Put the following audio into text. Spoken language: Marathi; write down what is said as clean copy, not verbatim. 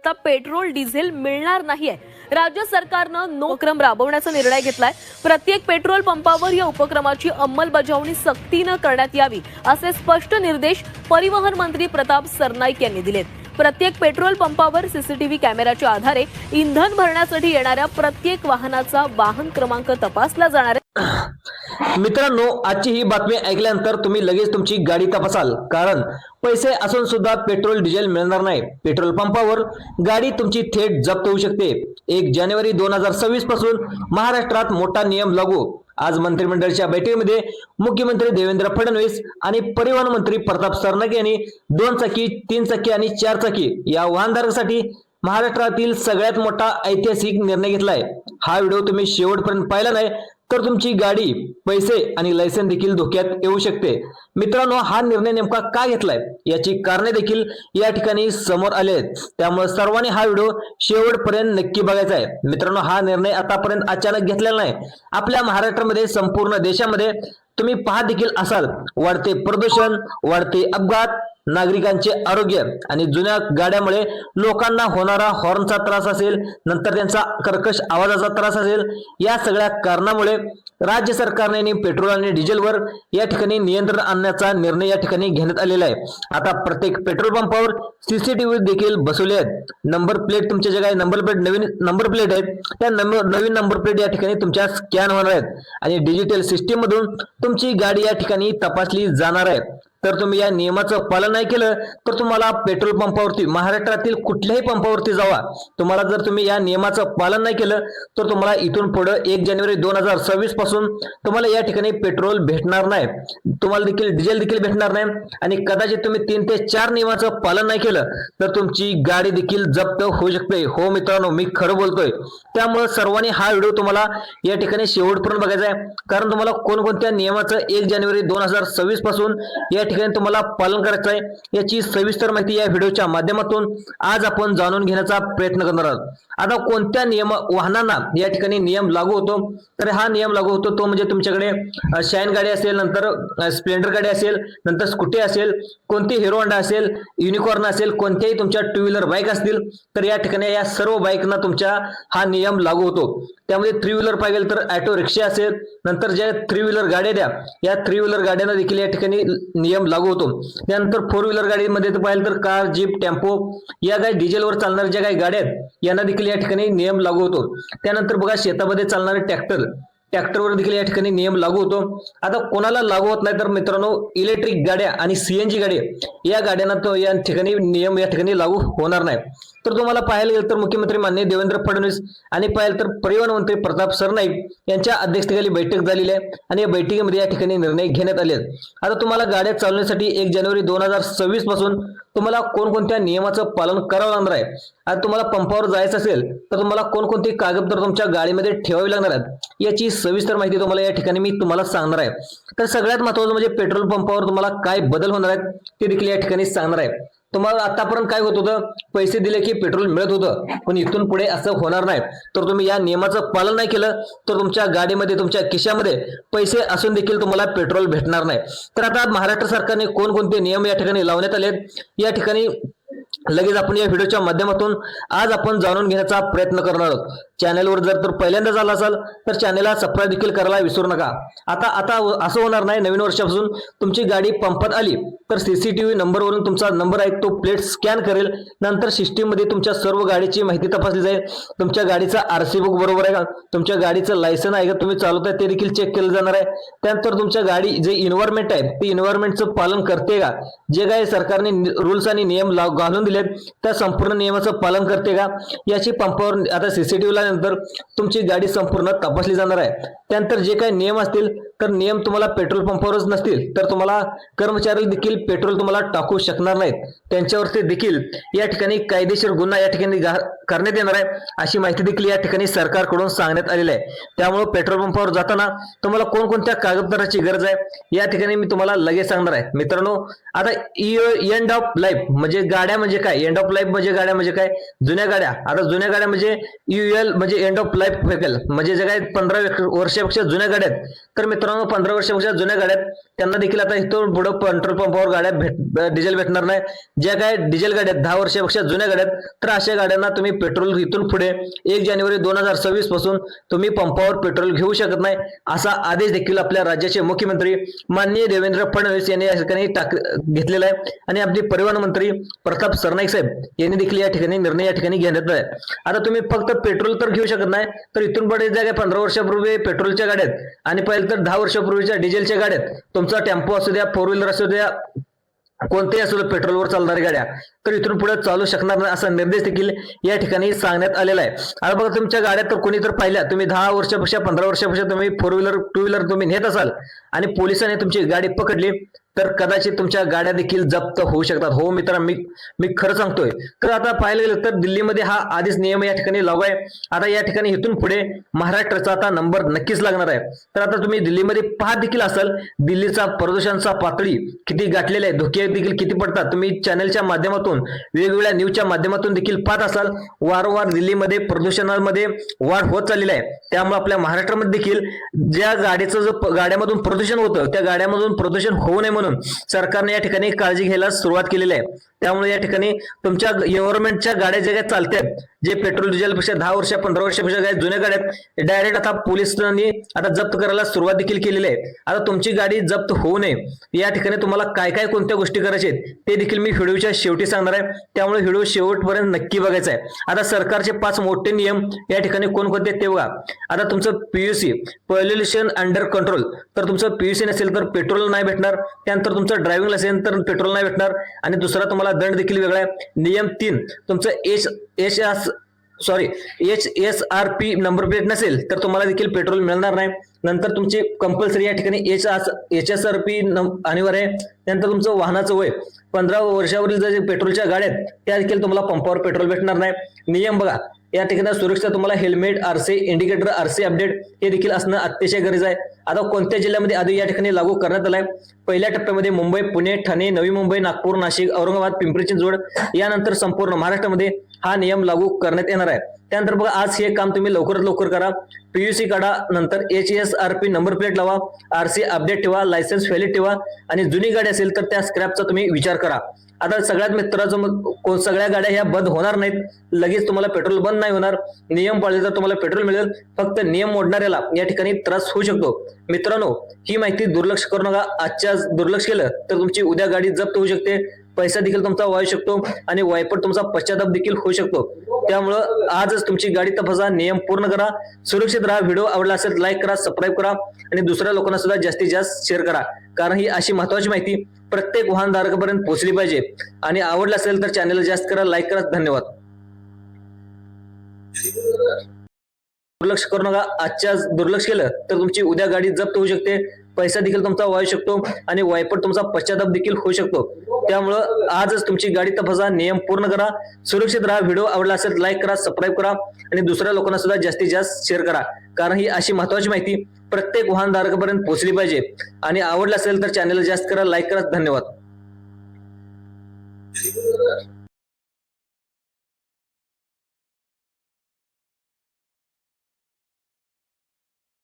आता पेट्रोल डिझेल मिळणार नाहीये। राज्य सरकारनं नो उपक्रम राबवण्याचा निर्णय घेतलाय। प्रत्येक पेट्रोल पंपावर या उपक्रमाची अंमलबजावणी सक्तीनं करण्यात यावी असे स्पष्ट निर्देश परिवहन मंत्री प्रताप सरनाईक यांनी दिलेत। प्रत्येक पेट्रोल पंपावर सीसीटीव्ही कॅमेऱ्याच्या आधारे इंधन भरण्यासाठी येणाऱ्या प्रत्येक वाहनाचा वाहन क्रमांक तपासला जाणार आहे। मित्रांनो, आजची ही बातमी ऐकल्यानंतर तुम्ही लगेच तुमची गाडी तपासाल, कारण पैसे असून सुद्धा पेट्रोल डिझेल मिळणार नाही। पेट्रोल पंपावर गाडी तुमची थेट जप्त होऊ शकते। 1 जानेवारी 2026 पासून महाराष्ट्रात मोठा नियम लागू। आज मंत्रिमंडळाच्या बैठकीमध्ये मुख्यमंत्री देवेंद्र फडणवीस आणि परिवहन मंत्री प्रताप सरनाईक यांनी 2 चाकी, 3 चाकी आणि 4 चाकी या वाहनधारकांसाठी महाराष्ट्रातील सगळ्यात मोठा ऐतिहासिक निर्णय घेतलाय। हा व्हिडिओ तुम्ही शेवटपर्यंत पाहिला नाही तर तुमची गाडी, पैसे आणि लायसन देखील धोक्यात येऊ शकते। मित्रांनो, हा निर्णय नेमका का घेतलाय याची कारणे देखील या ठिकाणी समोर आले आहेत, त्यामुळे सर्वांनी हा व्हिडिओ शेवटपर्यंत नक्की बघायचा आहे। मित्रांनो, हा निर्णय आतापर्यंत अचानक घेतलेला नाही। आपल्या महाराष्ट्रामध्ये, संपूर्ण देशामध्ये तुम्ही पाहत देखील असाल, वाढते प्रदूषण, वाढते अपघात, नागरिकांचे आरोग्य आणि जुन्या गाड्यामुळे लोकांना होणारा हॉर्नचा त्रास असेल, नंतर त्यांचा कर्कश आवाजाचा त्रास असेल, या सगळ्या कारणामुळे राज्य सरकारने पेट्रोल आणि डिझेलवर या ठिकाणी नियंत्रण आणण्याचा निर्णय या ठिकाणी घेण्यात आलेला आहे। आता प्रत्येक पेट्रोल पंपावर सीसीटीव्ही देखील बसवले आहेत। नंबर प्लेट, तुमच्या जे काही नंबर प्लेट, नवीन नंबर प्लेट आहेत, त्या नवीन नंबर प्लेट या ठिकाणी तुमच्या स्कॅन होणार आहेत आणि डिजिटल सिस्टीम मधून तुमची गाडी या ठिकाणी तपासली जाणार आहे। तर तुम्ही या नियमाचं पालन नाही केलं तर तुम्हाला पेट्रोल पंपावरती, महाराष्ट्रातील कुठल्याही पंपावरती जावा, तुम्हाला जर तुम्ही या नियमाचं पालन नाही केलं तर तुम्हाला इथून पुढे 1 जानेवारी 2026 पासून तुम्हाला या ठिकाणी पेट्रोल भेटणार नाही, तुम्हाला देखील डिझेल देखील भेटणार नाही आणि कदाचित तुम्ही 3 ते 4 नियमाचं पालन नाही केलं तर तुमची गाडी देखील जप्त होऊ शकते। हो मित्रांनो, मी खरं बोलतोय, त्यामुळे सर्वांनी हा व्हिडिओ तुम्हाला या ठिकाणी शेवटपर्यंत बघायचा आहे, कारण तुम्हाला कोणकोणत्या नियमाचं 1 जानेवारी 2026 पासून या ठिकाणी तुम्हाला पालन करायचं आहे याची सविस्तर माहिती या व्हिडिओच्या माध्यमातून आज आपण जाणून घेण्याचा प्रयत्न करणार आहोत। आता कोणत्या वाहनांना या ठिकाणी नियम लागू होतो, तर हा नियम लागू होतो तो म्हणजे तुमच्याकडे शाईन गाडी असेल, नंतर स्प्लेंडर गाडी असेल, नंतर स्कूटी असेल, कोणती हिरो होंडा असेल, युनिकॉर्न असेल, कोणत्याही तुमच्या 2 व्हीलर बाईक असतील तर या ठिकाणी या सर्व बाईकना तुमच्या हा नियम लागू होतो। त्यामध्ये 3 व्हीलर पाहिजे तर ऑटो रिक्षा असेल, नंतर ज्या 3 व्हीलर गाड्या द्या या 3 व्हीलर गाड्यांना देखील या ठिकाणी नियम लागू होतो। त्यानंतर 4 व्हीलर गाडीमध्ये पाहिजे तर कार, जीप, टेम्पो या काही डिझेलवर चालणाऱ्या ज्या काही गाड्या आहेत यांना देखील या ठिकाणी नियम लागू होतो। त्यानंतर बघा, शेतामध्ये चालणारे ट्रॅक्टरवर देखील या ठिकाणी नियम लागू होतो। आता कोणाला लागू होत नाही तर मित्रांनो, इलेक्ट्रिक गाड्या आणि सीएनजी गाड्या या गाड्यांना तो या ठिकाणी नियम या ठिकाणी लागू होणार नाही। तर तुम्हाला पाहायला गेलं तर मुख्यमंत्री माननीय देवेंद्र फडणवीस आणि पाहिलं तर परिवहन मंत्री प्रताप सरनाईक यांच्या अध्यक्षतेखाली बैठक झालेली आहे आणि या बैठकीमध्ये या ठिकाणी निर्णय घेण्यात आले आहेत। आता तुम्हाला गाड्या चालवण्यासाठी 1 जानेवारी 2026 पासून तुम्हाला कोणकोणत्या नियमाचं पालन करावं लागणार आहे। आता तुम्हाला पंपावर जायचं असेल तर तुम्हाला कोणकोणती कागदपत्र तुमच्या गाडीमध्ये ठेवावी लागणार आहेत याची सविस्तर माहिती तुम्हाला या ठिकाणी मी तुम्हाला सांगणार आहे। तर सगळ्यात महत्त्वाचं म्हणजे पेट्रोल पंपावर तुम्हाला काय बदल होणार आहेत ते देखील या ठिकाणी सांगणार आहे। तुम्हाला आतापर्यंत काय होत होतं, पैसे दिले की पेट्रोल मिळत होतं, पण इथून पुढे असं होणार नाही। तर तुम्ही या नियमाचं पालन नाही केलं तर तुमच्या गाडीमध्ये, तुमच्या खिशामध्ये पैसे असून देखील तुम्हाला पेट्रोल भेटणार नाही। तर आता महाराष्ट्र सरकारने कोणकोणते नियम या ठिकाणी लावण्यात आले या ठिकाणी लगेच आपण या व्हिडिओच्या माध्यमातून आज आपण जाणून घेण्याचा प्रयत्न करणार आहोत। चॅनलवर जर तर पहिल्यांदा झाला असाल तर चॅनलला सबस्क्राईब देखील करायला विसरू नका। आता असं होणार नाही, नवीन वर्षापासून तुमची गाडी पंपात आली तर सीसीटीव्ही नंबरवरून तुमचा नंबर आहे तो प्लेट स्कॅन करेल, नंतर सिस्टीम मध्ये तुमच्या सर्व गाडीची माहिती तपासली जाईल। तुमच्या गाडीचा आरसी बुक बरोबर आहे का, तुमच्या गाडीचं लायसन आहे का, तुम्ही चालवताय ते देखील चेक केलं जाणार आहे। त्यानंतर तुमच्या गाडी जे एन्व्हायरमेंट आहे ते एन्व्हायरमेंटचं पालन करते का, जे काही सरकारने रूल्स आणि नियम घालून दिलेत त्या संपूर्ण नियमाचं पालन करते का याची पंपावर आता सीसीटीव्ही नंतर तुमची गाडी संपूर्ण तपासली जाणार आहे। त्यानंतर जे काही नियम असतील तर नियम तुम्हाला पेट्रोल पंपावरच नसतील तर तुम्हाला कर्मचारी देखील पेट्रोल तुम्हाला टाकू शकणार नाहीत, त्यांच्यावरती देखील या ठिकाणी कायदेशीर गुन्हा या ठिकाणी करण्यात येणार आहे अशी माहिती देखील या ठिकाणी सरकारकडून सांगण्यात आलेली आहे। त्यामुळे पेट्रोल पंपावर जाताना तुम्हाला कोणकोणत्या कागदपत्राची गरज आहे या ठिकाणी मी तुम्हाला लगेच सांगणार आहे। मित्रांनो, आता एंड ऑफ लाईफ म्हणजे गाड्या म्हणजे काय, एंड ऑफ लाईफ म्हणजे गाड्या म्हणजे काय, जुन्या गाड्या। आता जुन्या गाड्या म्हणजे UL म्हणजे एंड ऑफ लाईफ व्हेकल, म्हणजे जे काय 15 वर्षापेक्षा जुन्या गाड्या आहेत तर मित्रांनो मित्रांनो 15 वर्षापेक्षा जुन्या गाड्या आहेत त्यांना देखील आता इथून पुढे पेट्रोल पंपावर गाड्या डिझेल भेटणार नाही. ज्या काय डिझेल गाड्या 10 वर्षापेक्षा जुन्या गाड्या आहेत तर अशा गाड्यांना तुम्ही पेट्रोल इथून पुढे 1 जानेवारी 2026 पासून तुम्ही पंपावर पेट्रोल घेऊ शकत नाही असा आदेश देखील आपल्या राज्याचे मुख्यमंत्री माननीय देवेंद्र फडणवीस यांनी या ठिकाणी घेतलेला आहे. आणि आपले परिवहन मंत्री प्रताप सरनाईक साहेब यांनी देखील या ठिकाणी निर्णय या ठिकाणी घेण्यात आहे. आता तुम्ही फक्त पेट्रोल तर घेऊ शकत नाही तर इथून पुढे ज्या 15 वर्षापूर्वी पेट्रोलच्या गाड्या आहेत आणि पहिले तर 10 वर्षापूर्वीच्या डिझेलच्या गाड्या आहेत, तुमचा टेम्पो असू द्या, 4 व्हीलर असू द्या, कोणतेही असू द्या पेट्रोलवर चालणाऱ्या गाड्या तर इथून पुढे चालू शकणार नाही असा निर्देश देखील या ठिकाणी सांगण्यात आलेला आहे. आता बघा तुमच्या गाड्या तर कोणी तर पाहिल्या, तुम्ही 10 वर्षापेक्षा 15 वर्षापेक्षा तुम्ही 4 व्हीलर 2 व्हीलर तुम्ही नेत असाल आणि पोलिसांनी तुमची गाडी पकडली तर कदाचित तुमच्या गाड्या देखील जप्त होऊ शकतात. हो मित्रांनो, मी खरं सांगतोय. तर आता पाहायला गेलं तर दिल्लीमध्ये हा आधीच नियम या ठिकाणी लागू आहे. आता या ठिकाणी इथून पुढे महाराष्ट्राचा आता नंबर नक्कीच लागणार आहे. तर आता तुम्ही दिल्लीमध्ये पाहत देखील असाल दिल्लीचा प्रदूषणचा पातळी किती गाठलेला आहे, धोके देखील किती पडतात. तुम्ही चॅनलच्या माध्यमातून वेगवेगळ्या न्यूजच्या माध्यमातून देखील पाहत असाल वारंवार दिल्लीमध्ये प्रदूषणामध्ये वाढ होत चाललेली आहे. त्यामुळे आपल्या महाराष्ट्रामध्ये देखील ज्या गाडीचं जो गाड्यामधून प्रदूषण होतं त्या गाड्यामधून प्रदूषण होऊ नये म्हणून सरकारने या ठिकाणी काळजी घ्यायला सुरुवात केलेली आहे. त्यामुळे या ठिकाणी तुमच्या गव्हर्नमेंटच्या गाड्या ज्या काही चालतात जे पेट्रोल डिझेल पेक्षा 10 वर्ष 15 वर्षापेक्षा काही जुन्या गाड्या आहेत डायरेक्ट आता पोलिसांनी आता जप्त करायला सुरुवात देखील केलेली आहे. आता तुमची गाडी जप्त होऊ नये या ठिकाणी तुम्हाला काय काय कोणत्या गोष्टी करायच्या आहेत ते देखील मी व्हिडिओच्या शेवटी सांगणार आहे. त्यामुळे व्हिडिओ शेवटपर्यंत नक्की बघायचा आहे. आता सरकारचे 5 मोठे नियम या ठिकाणी कोणकोणते ते बघा. आता तुमचं पीयूसी पॉल्युशन अंडर कंट्रोल तर तुमचं पीयूसी नसेल तर पेट्रोल नाही भेटणार. त्यानंतर तुमचं ड्रायव्हिंग लायसन्स तर पेट्रोल नाही भेटणार आणि दुसरा तुम्हाला दंड देखील वेगळा आहे. नियम 3 तुमचं HSRP नंबर प्लेट नसेल तर तुम्हाला देखील पेट्रोल मिळणार नाही. नंतर तुमची कंपल्सरी या ठिकाणी HSRP अनिवार्य आहे. त्यानंतर तुमचं वाहनाचं वय 15 वर्षावरील जे पेट्रोलच्या गाड्या आहेत त्या देखील तुम्हाला पंपावर पेट्रोल भेटणार नाही. नियम बघा या ठिकाणी सुरक्षा तुम्हाला helmet RC indicator RC update हे देखील असणं अतिशय गरजेचं आहे. आता कोणत्या जिल्ह्यामध्ये आधी या ठिकाणी लागू करण्यात आलाय. पहिल्या टप्प्यामध्ये मुंबई, पुणे, ठाणे, नवी मुंबई, नागपूर, नाशिक, औरंगाबाद, पिंपरी चिंचवड यानंतर संपूर्ण महाराष्ट्रामध्ये हा नियम लागू करण्यात येणार आहे. त्यानंतर बघा आज हे काम तुम्ही लवकरात लवकर करा. पीयूसी काढा, नंतर HSRP नंबर प्लेट लावा, RC अपडेट ठेवा, लायसन्स व्हॅलिड ठेवा आणि जुनी गाडी असेल तर त्या स्क्रॅपचा तुम्ही विचार करा. आता सगळ्यात मित्राचं सगळ्या गाड्या ह्या बंद होणार नाहीत, लगेच तुम्हाला पेट्रोल बंद नाही होणार. नियम पाळले तर तुम्हाला पेट्रोल मिळेल. फक्त नियम मोडणाऱ्याला या ठिकाणी त्रास होऊ शकतो. मित्रांनो ही माहिती दुर्लक्ष करू नका. आजच्या दुर्लक्ष केलं तर तुमची उद्या गाडी जप्त होऊ शकते, पैसा देखील तुमचा वाहू शकतो आणि वायपट तुमचा पश्चाताप देखील होऊ शकतो. त्यामुळं आजच तुमची गाडी तपासा, नियम पूर्ण करा, सुरक्षित राहा. व्हिडिओ आवडला असेल लाईक करा, सबस्क्राईब करा आणि दुसऱ्या लोकांना सुद्धा जास्तीत जास्त शेअर करा. कारण ही अशी महत्वाची माहिती प्रत्येक वाहनधारकापर्यंत पोहोचली पाहिजे. आणि आवडलं असेल तर चॅनलला जास्त करा, लाईक करा. धन्यवाद. दुर्लक्ष करू नका. आजच्या दुर्लक्ष केलं तर तुमची उद्या गाडी जप्त होऊ शकते, पैसा देखील तुमचा वाहू शकतो आणि वायपट तुमचा पश्चाताप देखील होऊ शकतो. त्यामुळं आजच तुमची गाडी तपासा, नियम पूर्ण करा, सुरक्षित राहा. व्हिडिओ आवडला असेल लाईक करा, सबस्क्राईब करा आणि दुसऱ्या लोकांना सुद्धा जास्तीत जास्त शेअर करा. कारण ही अशी महत्वाची माहिती प्रत्येक वाहनधारकापर्यंत पोहोचली पाहिजे. आणि आवडलं असेल तर चॅनलला जास्त करा, लाईक करा. धन्यवाद.